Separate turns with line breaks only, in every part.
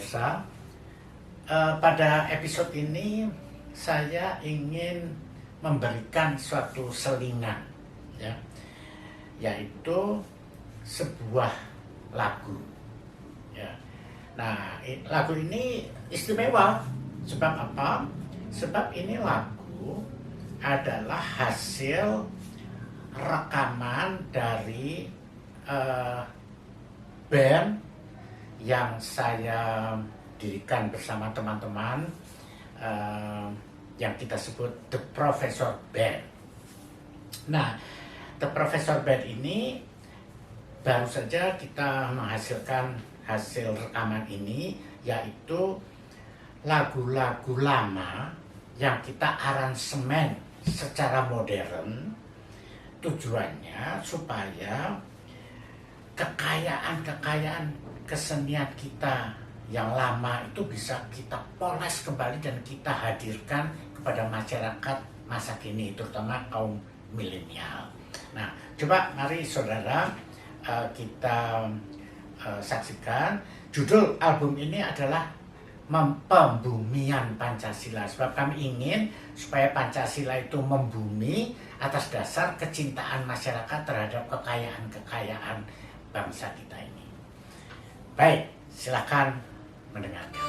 pemirsa, pada episode ini saya ingin memberikan suatu selingan, ya, yaitu sebuah lagu. Ya. Nah, lagu ini istimewa. Sebab apa? Sebab ini lagu adalah hasil rekaman dari band yang saya dirikan bersama teman-teman yang kita sebut The Professor Band. Nah, The Professor Band ini baru saja kita menghasilkan hasil rekaman ini, yaitu lagu-lagu lama yang kita aransemen secara modern. Tujuannya supaya kekayaan kesenian kita yang lama itu bisa kita poles kembali dan kita hadirkan kepada masyarakat masa kini, terutama kaum milenial. Nah, coba mari saudara kita saksikan. Judul album ini adalah Pembumian Pancasila. Sebab kami ingin supaya Pancasila itu membumi atas dasar kecintaan masyarakat terhadap kekayaan bangsa kita ini. Baik, silakan mendengarkan.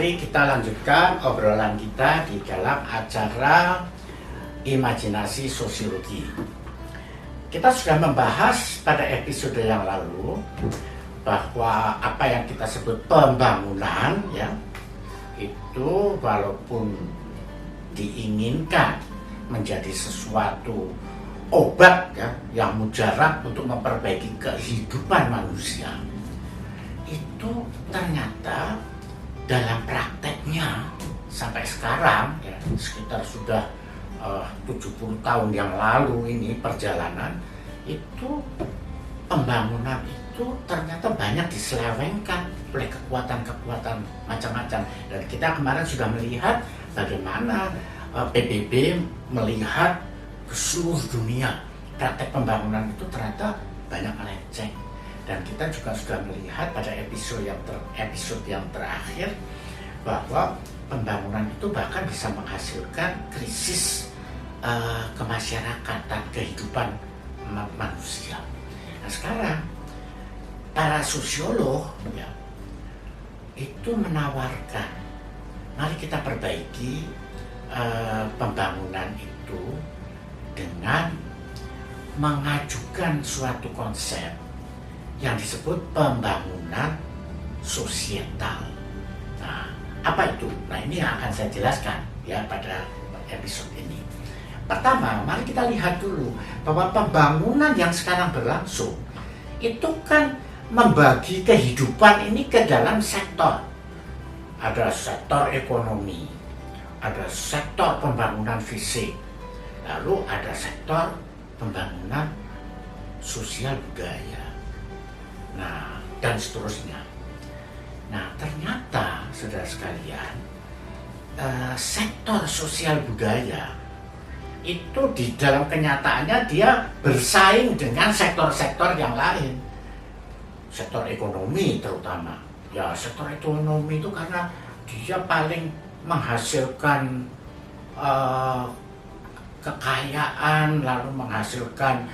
Mari kita lanjutkan obrolan kita di dalam acara Imajinasi Sosiologi. Kita sudah membahas pada episode yang lalu bahwa apa yang kita sebut pembangunan ya, itu walaupun diinginkan menjadi sesuatu obat ya, yang mujarab untuk memperbaiki kehidupan manusia, itu ternyata dalam prakteknya sampai sekarang ya, sekitar sudah 70 tahun yang lalu ini perjalanan, itu pembangunan itu ternyata banyak diselewengkan oleh kekuatan-kekuatan macam-macam. Dan kita kemarin sudah melihat bagaimana PBB melihat ke seluruh dunia praktek pembangunan itu ternyata banyak melenceng. Dan kita juga sudah melihat pada episode yang terakhir bahwa pembangunan itu bahkan bisa menghasilkan krisis kemasyarakatan, kehidupan manusia. Nah sekarang para sosiolog ya, itu menawarkan, mari kita perbaiki pembangunan itu dengan mengajukan suatu konsep yang disebut pembangunan sosial. Nah, apa itu? Nah, ini yang akan saya jelaskan ya pada episode ini. Pertama, mari kita lihat dulu bahwa pembangunan yang sekarang berlangsung itu kan membagi kehidupan ini ke dalam sektor. Ada sektor ekonomi, ada sektor pembangunan fisik, lalu ada sektor pembangunan sosial budaya. Nah, dan seterusnya. Nah, ternyata saudara sekalian, sektor sosial budaya itu di dalam kenyataannya dia bersaing dengan sektor-sektor yang lain. Sektor ekonomi terutama. Ya, sektor ekonomi itu karena dia paling menghasilkan kekayaan, lalu menghasilkan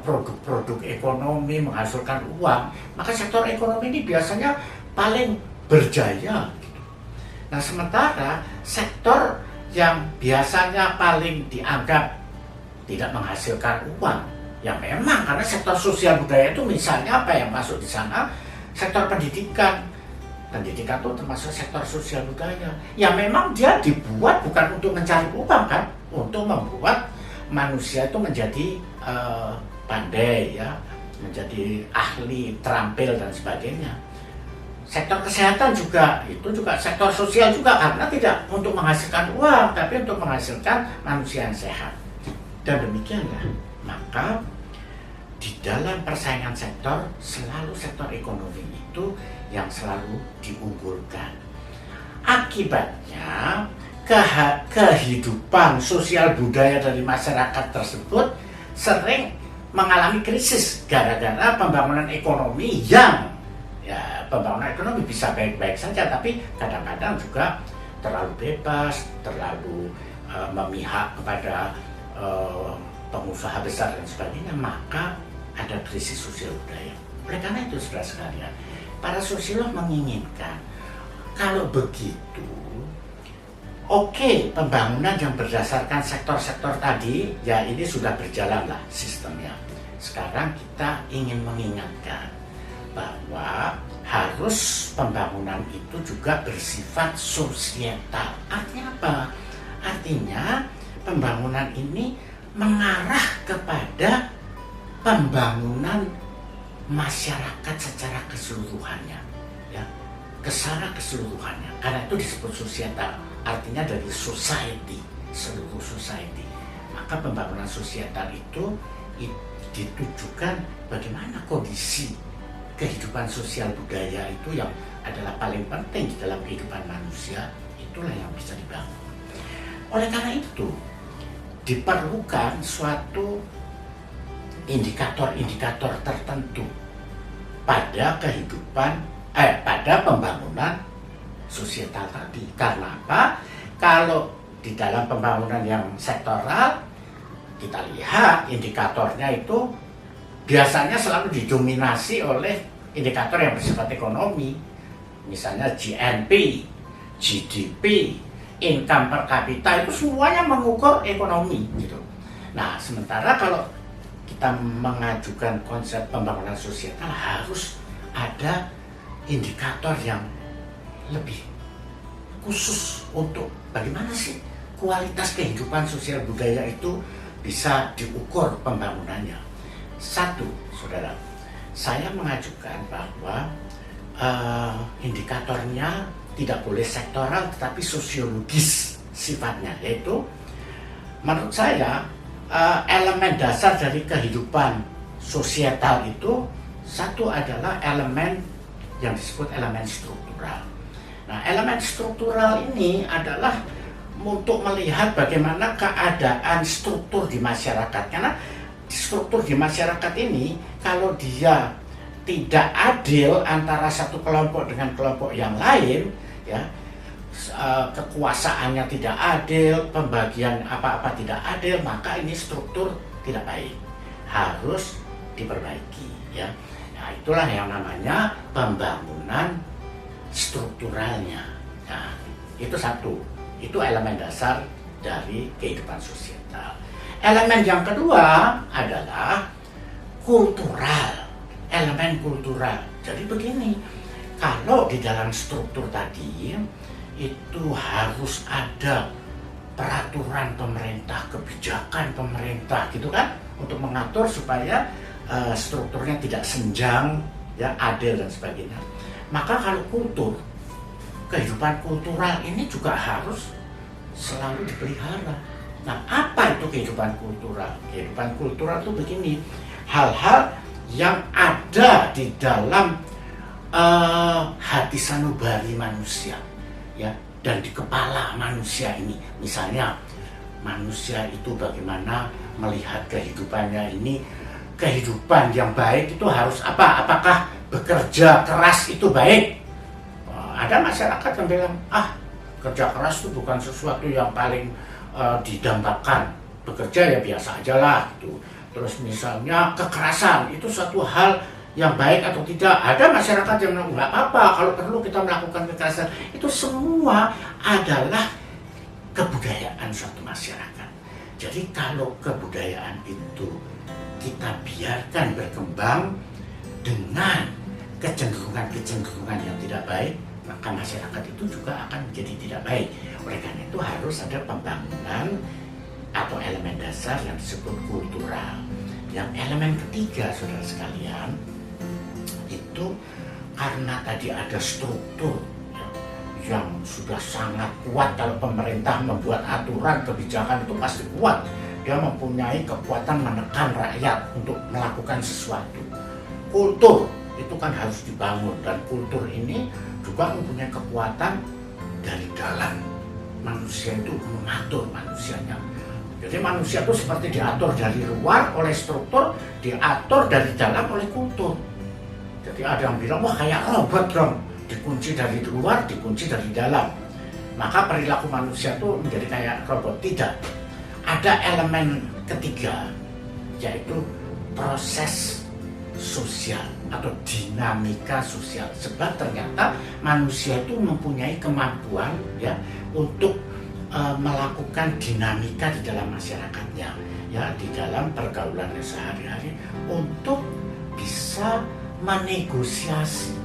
produk-produk ekonomi, menghasilkan uang, maka sektor ekonomi ini biasanya paling berjaya. Nah, sementara sektor yang biasanya paling dianggap tidak menghasilkan uang, ya memang karena sektor sosial budaya itu misalnya apa yang masuk di sana, sektor pendidikan. Pendidikan itu termasuk sektor sosial budaya. Ya memang dia dibuat bukan untuk mencari uang kan, untuk membuat manusia itu menjadi pandai ya, menjadi ahli, terampil dan sebagainya. Sektor kesehatan juga, itu juga sektor sosial juga karena tidak untuk menghasilkan uang, tapi untuk menghasilkan manusia yang sehat. Dan demikianlah, maka di dalam persaingan sektor, selalu sektor ekonomi itu yang selalu diunggulkan. Akibatnya, kehidupan sosial budaya dari masyarakat tersebut sering mengalami krisis gara-gara pembangunan ekonomi yang ya, pembangunan ekonomi bisa baik-baik saja, tapi kadang-kadang juga terlalu bebas, terlalu memihak kepada pengusaha besar dan sebagainya, maka ada krisis sosial budaya. Oleh karena itu, saudara sekalian, para sosiolog menginginkan kalau begitu, oke, pembangunan yang berdasarkan sektor-sektor tadi, ya ini sudah berjalan lah sistemnya. Sekarang kita ingin mengingatkan bahwa harus pembangunan itu juga bersifat sosial. Artinya apa? Artinya pembangunan ini mengarah kepada pembangunan masyarakat secara keseluruhannya, ya, secara keseluruhannya. Karena itu disebut sosial, artinya dari society, seluruh society. Maka pembangunan sosial itu ditujukan bagaimana kondisi kehidupan sosial budaya itu yang adalah paling penting di dalam kehidupan manusia, itulah yang bisa dibangun. Oleh karena itu, diperlukan suatu indikator-indikator tertentu pada kehidupan, pada pembangunan sosial tadi. Karena apa? Kalau di dalam pembangunan yang sektoral, kita lihat indikatornya itu biasanya selalu didominasi oleh indikator yang bersifat ekonomi, misalnya GNP, GDP, income per kapita, itu semuanya mengukur ekonomi gitu. Nah, sementara kalau kita mengajukan konsep pembangunan sosial harus ada indikator yang lebih khusus untuk bagaimana sih kualitas kehidupan sosial budaya itu bisa diukur pembangunannya. Satu, saudara, saya mengajukan bahwa indikatornya tidak boleh sektoral tetapi sosiologis sifatnya, yaitu menurut saya elemen dasar dari kehidupan sosial itu satu adalah elemen yang disebut elemen struktural. Nah, elemen struktural ini adalah untuk melihat bagaimana keadaan struktur di masyarakat, karena struktur di masyarakat ini kalau dia tidak adil antara satu kelompok dengan kelompok yang lain, ya, kekuasaannya tidak adil, pembagian apa-apa tidak adil, maka ini struktur tidak baik, harus diperbaiki, ya. Nah, itulah yang namanya pembangunan strukturalnya. Nah, itu satu, itu elemen dasar dari kehidupan sosial. Elemen yang kedua adalah kultural. Elemen kultural. Jadi begini, kalau di dalam struktur tadi itu harus ada peraturan pemerintah, kebijakan pemerintah gitu kan, untuk mengatur supaya strukturnya tidak senjang, ya, adil dan sebagainya. Maka kalau kultur, kehidupan kultural ini juga harus selalu dipelihara. Nah, apa itu kehidupan kultural? Kehidupan kultural itu begini, hal-hal yang ada di dalam hati sanubari manusia, ya, dan di kepala manusia ini. Misalnya manusia itu bagaimana melihat kehidupannya ini, kehidupan yang baik itu harus apa? Apakah bekerja keras itu baik? Ada masyarakat yang bilang, kerja keras itu bukan sesuatu yang paling didambakan, bekerja ya biasa aja lah gitu. Terus misalnya kekerasan itu suatu hal yang baik atau tidak. Ada masyarakat yang bilang nggak apa-apa kalau perlu kita melakukan kekerasan. Itu semua adalah kebudayaan suatu masyarakat. Jadi kalau kebudayaan itu kita biarkan berkembang dengan kecenderungan-kecenderungan yang tidak baik, maka masyarakat itu juga akan menjadi tidak baik. Oleh karena itu harus ada pembangunan atau elemen dasar yang disebut kultural. Yang elemen ketiga, saudara sekalian, itu karena tadi ada struktur yang sudah sangat kuat. Kalau pemerintah membuat aturan kebijakan itu pasti kuat. Dia mempunyai kekuatan menekan rakyat untuk melakukan sesuatu. Kultur itu kan harus dibangun, dan kultur ini juga mempunyai kekuatan dari dalam manusia itu mengatur manusianya. Jadi manusia itu seperti diatur dari luar oleh struktur, diatur dari dalam oleh kultur. Jadi ada yang bilang, wah kayak robot dong, dikunci dari luar, dikunci dari dalam. Maka perilaku manusia itu menjadi kayak robot. Tidak. Ada elemen ketiga, yaitu proses sosial atau dinamika sosial. Sebab ternyata manusia itu mempunyai kemampuan, ya, untuk melakukan dinamika di dalam masyarakatnya, ya, di dalam pergaulannya sehari-hari, untuk bisa menegosiasi,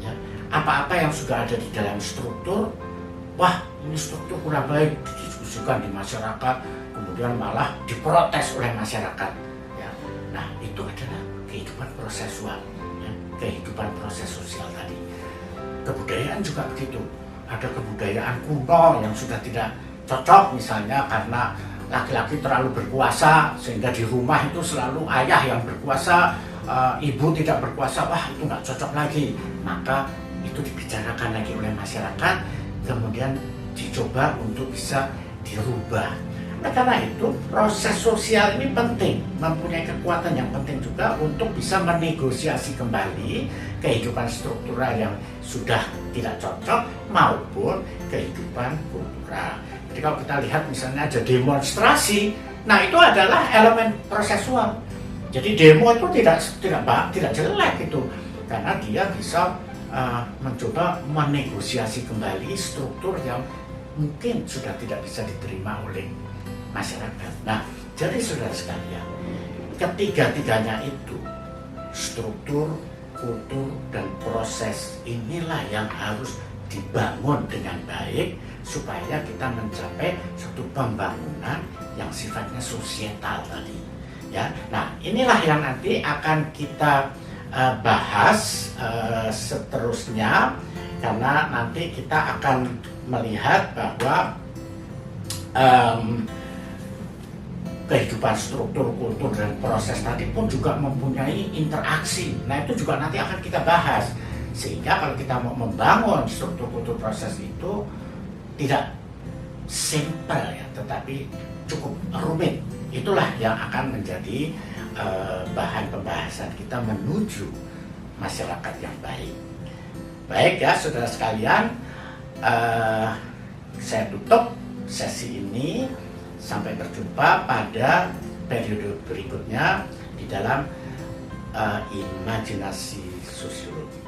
ya, apa-apa yang sudah ada di dalam struktur. Wah, ini struktur kurang baik, didiskusikan di masyarakat, kemudian malah diprotes oleh masyarakat, ya. Nah, itu adalah kehidupan prosesual, ya, kehidupan proses sosial tadi. Kebudayaan juga begitu. Ada kebudayaan kuno yang sudah tidak cocok, misalnya karena laki-laki terlalu berkuasa sehingga di rumah itu selalu ayah yang berkuasa, ibu tidak berkuasa. Wah, itu nggak cocok lagi. Maka itu dibicarakan lagi oleh masyarakat, kemudian dicoba untuk bisa dirubah. Nah, karena itu proses sosial ini penting, mempunyai kekuatan yang penting juga untuk bisa menegosiasi kembali kehidupan struktural yang sudah tidak cocok maupun kehidupan kultural. Jadi kalau kita lihat misalnya ada demonstrasi, nah itu adalah elemen prosesual. Jadi demo itu tidak jelek itu, karena dia bisa mencoba menegosiasi kembali struktur yang mungkin sudah tidak bisa diterima oleh masyarakat. Nah, jadi saudara sekalian, ketiga-tiganya itu, struktur, kultur, dan proses inilah yang harus dibangun dengan baik supaya kita mencapai suatu pembangunan yang sifatnya sosial tadi. Ya, nah inilah yang nanti akan kita bahas seterusnya, karena nanti kita akan melihat bahwa kehidupan struktur, kultur, dan proses tadi pun juga mempunyai interaksi. Nah itu juga nanti akan kita bahas, sehingga kalau kita mau membangun struktur, kultur, proses itu tidak simpel ya, tetapi cukup rumit. Itulah yang akan menjadi bahan pembahasan kita menuju masyarakat yang baik. Baik ya saudara sekalian, saya tutup sesi ini. Sampai berjumpa pada periode berikutnya di dalam imajinasi sosiologi.